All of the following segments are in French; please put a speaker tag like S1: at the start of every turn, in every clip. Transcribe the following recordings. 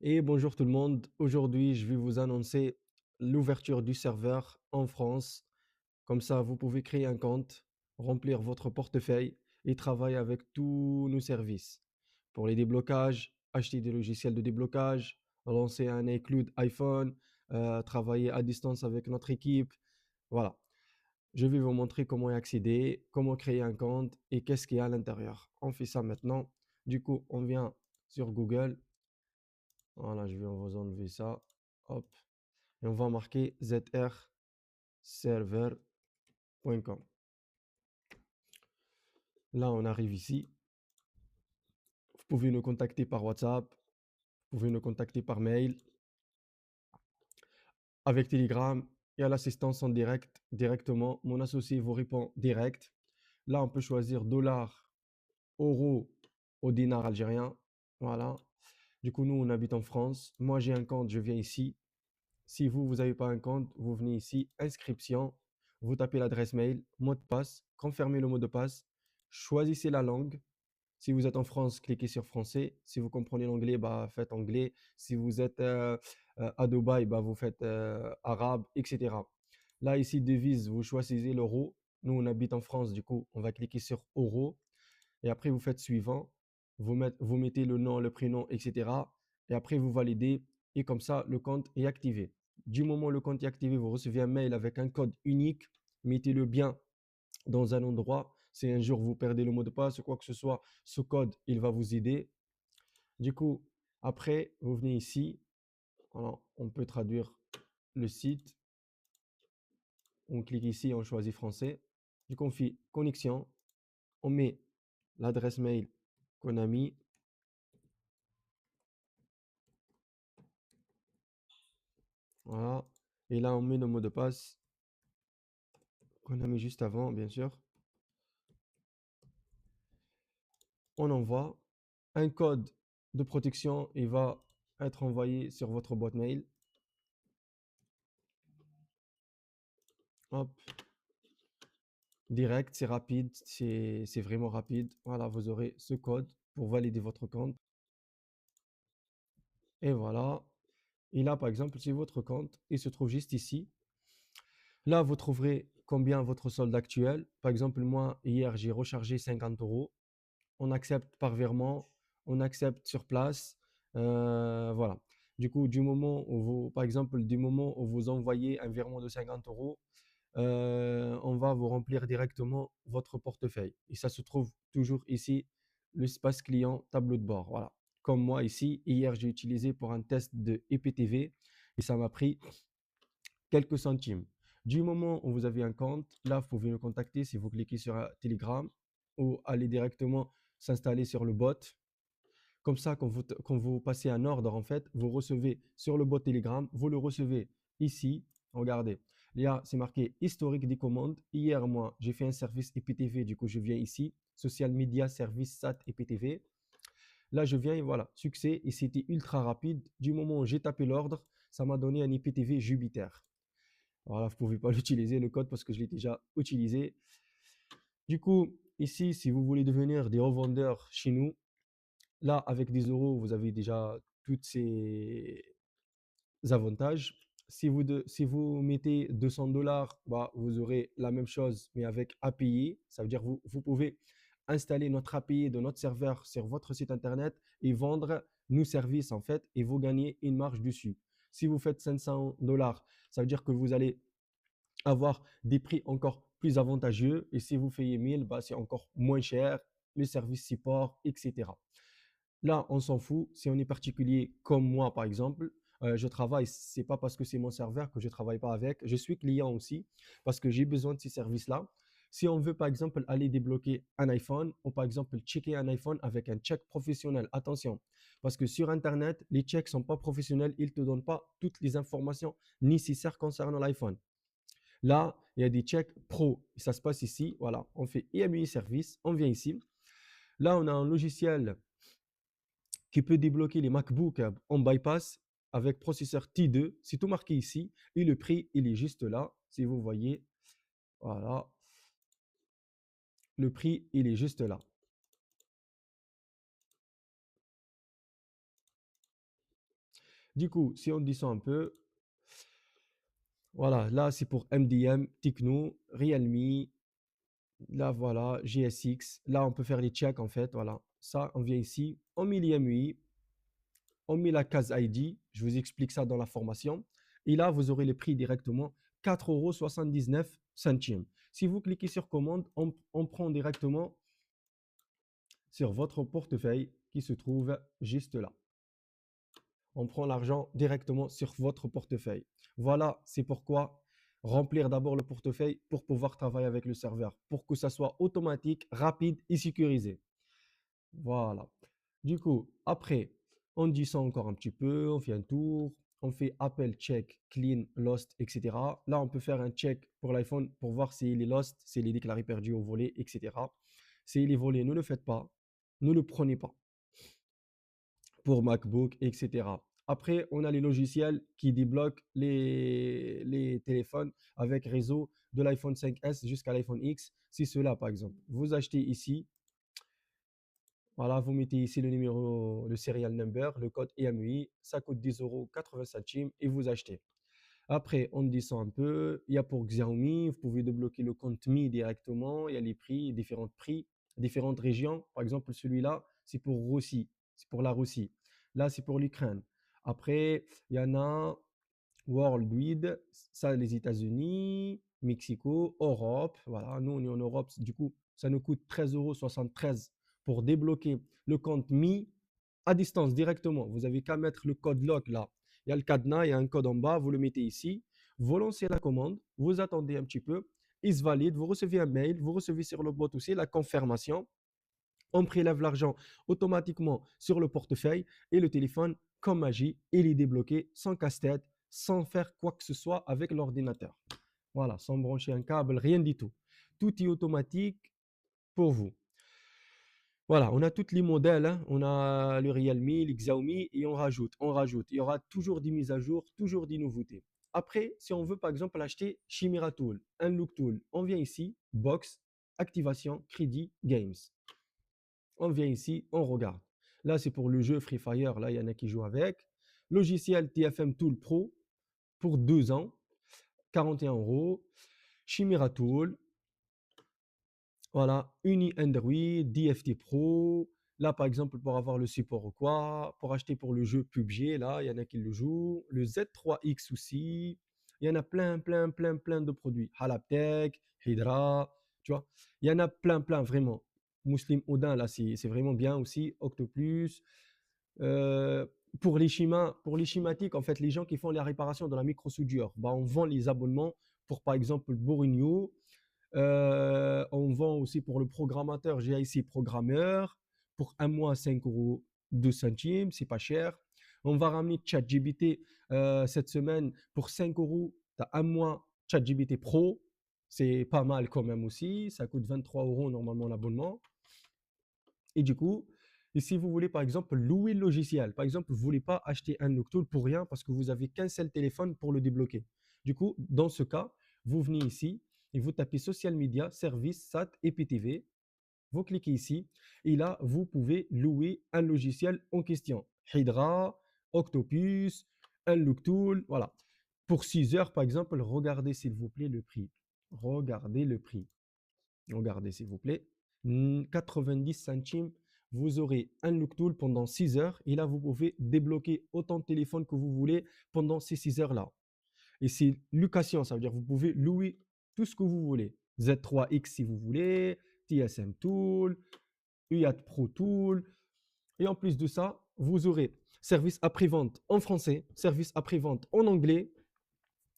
S1: Et bonjour tout le monde. Aujourd'hui, je vais vous annoncer l'ouverture du serveur en France. Comme ça, vous pouvez créer un compte, remplir votre portefeuille et travailler avec tous nos services. Pour les déblocages, acheter des logiciels de déblocage, lancer un iCloud iPhone, travailler à distance avec notre équipe. Voilà. Je vais vous montrer comment y accéder, comment créer un compte et qu'est-ce qu'il y a à l'intérieur. On fait ça maintenant. Du coup, on vient sur Google. Voilà, je vais vous enlever ça. Hop. Et on va marquer zrserver.com. Là, on arrive ici. Vous pouvez nous contacter par WhatsApp. Vous pouvez nous contacter par mail. Avec Telegram, il y a l'assistance en direct directement. Mon associé vous répond direct. Là, on peut choisir dollars, euros au dinar algérien. Voilà. Du coup, nous, on habite en France. Moi, j'ai un compte, je viens ici. Si vous n'avez pas un compte, vous venez ici, inscription, vous tapez l'adresse mail, mot de passe, confirmez le mot de passe, choisissez la langue. Si vous êtes en France, cliquez sur français. Si vous comprenez l'anglais, bah, faites anglais. Si vous êtes à Dubaï, bah, vous faites arabe, etc. Là, ici, devise, vous choisissez l'euro. Nous, on habite en France, du coup, on va cliquer sur euro. Et après, vous faites suivant. Vous mettez le nom, le prénom, etc. Et après, vous validez. Et comme ça, le compte est activé. Du moment où le compte est activé, vous recevez un mail avec un code unique. Mettez-le bien dans un endroit. Si un jour vous perdez le mot de passe ou quoi que ce soit, ce code, il va vous aider. Du coup, après, vous venez ici. Alors, on peut traduire le site. On clique ici, on choisit français. Du coup, on fait connexion. On met l'adresse mail qu'on a mis. Voilà. Et là, on met le mot de passe qu'on a mis juste avant, bien sûr. On envoie un code de protection. Il va être envoyé sur votre boîte mail. Hop. Direct, c'est rapide, c'est vraiment rapide. Voilà, vous aurez ce code pour valider votre compte. Et voilà. Et là, par exemple, si votre compte, il se trouve juste ici. Là, vous trouverez combien votre solde actuel. Par exemple, moi, hier, j'ai rechargé 50 euros. On accepte par virement, on accepte sur place. Voilà. Du coup, du moment où vous, par exemple, du moment où vous envoyez un virement de 50 euros, on va vous remplir directement votre portefeuille. Et ça se trouve toujours ici, l'espace client, tableau de bord. Voilà. Comme moi ici, hier, j'ai utilisé pour un test de IPTV et ça m'a pris quelques centimes. Du moment où vous avez un compte, là, vous pouvez me contacter si vous cliquez sur un Telegram ou aller directement s'installer sur le bot. Comme ça, quand vous passez un ordre, en fait, vous recevez sur le bot Telegram, vous le recevez ici. Regardez, c'est marqué historique des commandes. Hier, moi, j'ai fait un service IPTV, du coup, je viens ici, Social Media Service SAT IPTV. Là, je viens et voilà, succès, et c'était ultra rapide. Du moment où j'ai tapé l'ordre, ça m'a donné un IPTV Jupiter. Voilà, vous ne pouvez pas l'utiliser, le code, parce que je l'ai déjà utilisé. Du coup, ici, si vous voulez devenir des revendeurs chez nous, là, avec 10 euros, vous avez déjà tous ces avantages. Si vous mettez 200 dollars, bah, vous aurez la même chose, mais avec API. Ça veut dire que vous pouvez installer notre API de notre serveur sur votre site internet et vendre nos services, en fait, et vous gagnez une marge dessus. Si vous faites 500 dollars, ça veut dire que vous allez avoir des prix encore plus avantageux. Et si vous payez 1000, bah, c'est encore moins cher, le service support, etc. Là, on s'en fout. Si on est particulier comme moi, par exemple, je travaille, c'est pas parce que c'est mon serveur que je travaille pas avec. Je suis client aussi parce que j'ai besoin de ces services-là. Si on veut, par exemple, aller débloquer un iPhone ou, par exemple, checker un iPhone avec un check professionnel, attention, parce que sur Internet, les checks sont pas professionnels, ils te donnent pas toutes les informations nécessaires concernant l'iPhone. Là, il y a des checks pro. Ça se passe ici. Voilà, on fait IMUI service, on vient ici. Là, on a un logiciel qui peut débloquer les MacBooks en bypass avec processeur T2. C'est tout marqué ici. Et le prix, il est juste là. Si vous voyez, voilà, le prix, il est juste là. Du coup, si on descend un peu, voilà, là c'est pour MDM, Tecno, Realme, là voilà, GSX. Là on peut faire les checks en fait, voilà. Ça, on vient ici, on met l'IMUI, on met la case ID, je vous explique ça dans la formation. Et là, vous aurez les prix directement, 4,79 €. Si vous cliquez sur commande, on prend directement sur votre portefeuille qui se trouve juste là. On prend l'argent directement sur votre portefeuille. Voilà, c'est pourquoi remplir d'abord le portefeuille pour pouvoir travailler avec le serveur, pour que ça soit automatique, rapide et sécurisé. Voilà. Du coup, après, on descend encore un petit peu, on fait un tour, on fait appel, check, clean, lost, etc. Là, on peut faire un check pour l'iPhone pour voir s'il est lost, s'il est déclaré perdu ou volé, etc. S'il est volé, ne le faites pas, ne le prenez pas pour MacBook, etc. Après, on a les logiciels qui débloquent les téléphones avec réseau de l'iPhone 5S jusqu'à l'iPhone X. C'est cela, par exemple. Vous achetez ici, voilà, vous mettez ici le numéro, le serial number, le code EMUI, ça coûte 10,80 € et vous achetez. Après, on descend un peu. Il y a pour Xiaomi, vous pouvez débloquer le compte Mi directement. Il y a les prix, différentes régions. Par exemple, celui-là, c'est pour Russie, c'est pour la Russie. Là, c'est pour l'Ukraine. Après, il y en a Worldwide, ça, les États-Unis, Mexico, Europe. Voilà, nous, on est en Europe. Du coup, ça nous coûte 13,73 € pour débloquer le compte Mi à distance directement. Vous avez qu'à mettre le code lock là. Il y a le cadenas, il y a un code en bas, vous le mettez ici. Vous lancez la commande, vous attendez un petit peu, il se valide, vous recevez un mail, vous recevez sur le bot aussi la confirmation. On prélève l'argent automatiquement sur le portefeuille et le téléphone, comme magie, il est débloqué sans casse-tête, sans faire quoi que ce soit avec l'ordinateur. Voilà, sans brancher un câble, rien du tout. Tout est automatique pour vous. Voilà, on a tous les modèles, hein. On a le Realme, le Xiaomi et on rajoute. Il y aura toujours des mises à jour, toujours des nouveautés. Après, si on veut par exemple acheter Chimera Tool, un Look Tool, on vient ici, Box, Activation, Crédit, Games. On vient ici, on regarde. Là, c'est pour le jeu Free Fire, là, il y en a qui jouent avec. Logiciel TFM Tool Pro pour 2 ans, 41 €. Chimera Tool, voilà, Uni Android, DFT Pro. Là, par exemple, pour avoir le support ou quoi, pour acheter pour le jeu PUBG, là, il y en a qui le jouent. Le Z3X aussi. Il y en a plein, plein, plein, plein de produits. Halaptech, Hydra, tu vois. Il y en a plein, plein, vraiment. Muslim Odin, là, c'est vraiment bien aussi. Octoplus. Euh, pour les schématiques, en fait, les gens qui font la réparation de la microsoudure, bah, on vend les abonnements pour, par exemple, Bourigno. On vend aussi pour le programmateur GIC Programmeur pour un mois 5,02 €, c'est pas cher. On va ramener ChatGPT cette semaine pour 5 €. Tu as un mois ChatGPT Pro, c'est pas mal quand même aussi. Ça coûte 23 € normalement l'abonnement. Et du coup, et si vous voulez par exemple louer le logiciel, par exemple, vous ne voulez pas acheter un Noctool pour rien parce que vous n'avez qu'un seul téléphone pour le débloquer. Du coup, dans ce cas, vous venez ici et vous tapez Social Media, Service, SAT, EPTV. Vous cliquez ici et là, vous pouvez louer un logiciel en question. Hydra, Octopus, un Looktool, voilà. Pour 6 heures, par exemple, regardez s'il vous plaît le prix. Regardez le prix. Regardez s'il vous plaît. 90 centimes, vous aurez un Looktool pendant 6 heures et là, vous pouvez débloquer autant de téléphones que vous voulez pendant ces 6 heures-là. Et c'est location, ça veut dire que vous pouvez louer tout ce que vous voulez. Z3X si vous voulez, TSM Tool, UAT Pro Tool. Et en plus de ça, vous aurez service après-vente en français, service après-vente en anglais.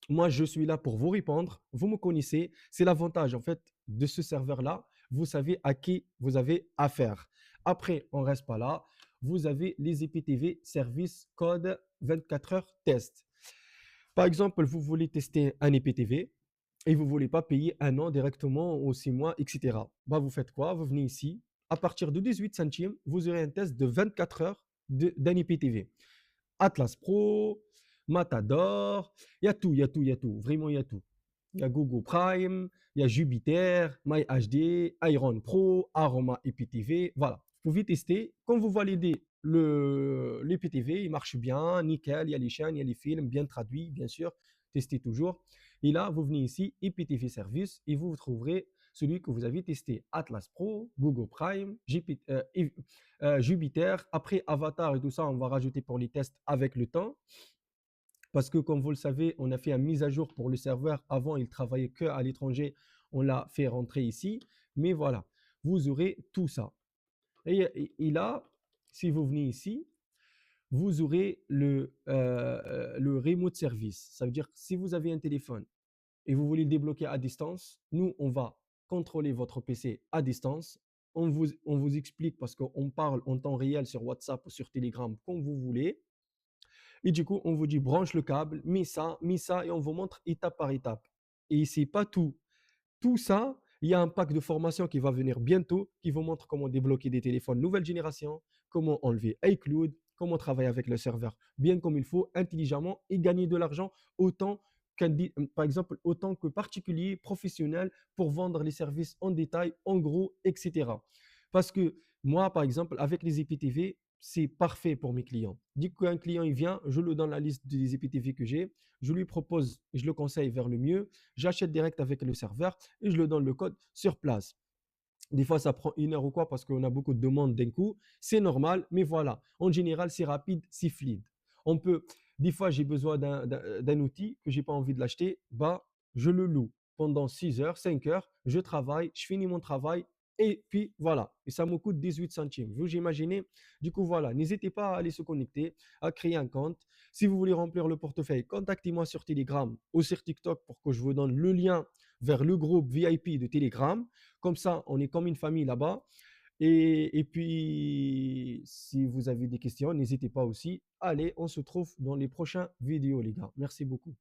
S1: Moi, je suis là pour vous répondre. Vous me connaissez. C'est l'avantage en fait de ce serveur-là. Vous savez à qui vous avez affaire. Après, on ne reste pas là. Vous avez les IPTV, service code 24 heures test. Par exemple, vous voulez tester un IPTV et vous ne voulez pas payer un an directement aux 6 mois, etc. Bah, vous faites quoi? Vous venez ici. À partir de 18 centimes, vous aurez un test de 24 heures d'un IPTV. Atlas Pro, Matador, il y a tout, il y a tout, il y a tout. Vraiment, il y a tout. Il y a Google Prime, il y a Jupiter, MyHD, Iron Pro, Aroma IPTV. Voilà. Vous pouvez tester. Quand vous validez l'IPTV, il marche bien, nickel, il y a les chaînes, il y a les films, bien traduits, bien sûr, testé toujours. Et là, vous venez ici, IPTV Service, et vous trouverez celui que vous avez testé, Atlas Pro, Google Prime, Jupiter. Après Avatar et tout ça, on va rajouter pour les tests avec le temps. Parce que, comme vous le savez, on a fait une mise à jour pour le serveur. Avant, il travaillait que à l'étranger. On l'a fait rentrer ici. Mais voilà, vous aurez tout ça. Et là, si vous venez ici, vous aurez le remote service. Ça veut dire que si vous avez un téléphone et vous voulez le débloquer à distance, nous, on va contrôler votre PC à distance. On vous explique parce qu'on parle en temps réel sur WhatsApp ou sur Telegram comme vous voulez. Et du coup, on vous dit branche le câble, mets ça, et on vous montre étape par étape. Et c'est pas tout. Tout ça, il y a un pack de formation qui va venir bientôt, qui vous montre comment débloquer des téléphones nouvelle génération, comment enlever iCloud, comment travailler avec le serveur bien comme il faut, intelligemment, et gagner de l'argent autant par exemple, autant que particulier, professionnel, pour vendre les services en détail, en gros, etc. Parce que moi, par exemple, avec les IPTV, c'est parfait pour mes clients. Dès qu'un client il vient, je lui donne la liste des IPTV que j'ai, je lui propose, je le conseille vers le mieux, j'achète direct avec le serveur et je le donne le code sur place. Des fois, ça prend 1 heure ou quoi parce qu'on a beaucoup de demandes d'un coup. C'est normal, mais voilà. En général, c'est rapide, c'est fluide. On peut, des fois, j'ai besoin d'un outil que j'ai pas envie de l'acheter, bah, je le loue pendant 6 heures, 5 heures, je travaille, je finis mon travail et puis voilà. Et ça me coûte 18 centimes. Vous imaginez? Du coup, voilà. N'hésitez pas à aller se connecter, à créer un compte. Si vous voulez remplir le portefeuille, contactez-moi sur Telegram ou sur TikTok pour que je vous donne le lien vers le groupe VIP de Telegram. Comme ça, on est comme une famille là-bas. Et puis, si vous avez des questions, n'hésitez pas aussi. Allez, on se trouve dans les prochaines vidéos, les gars. Merci beaucoup.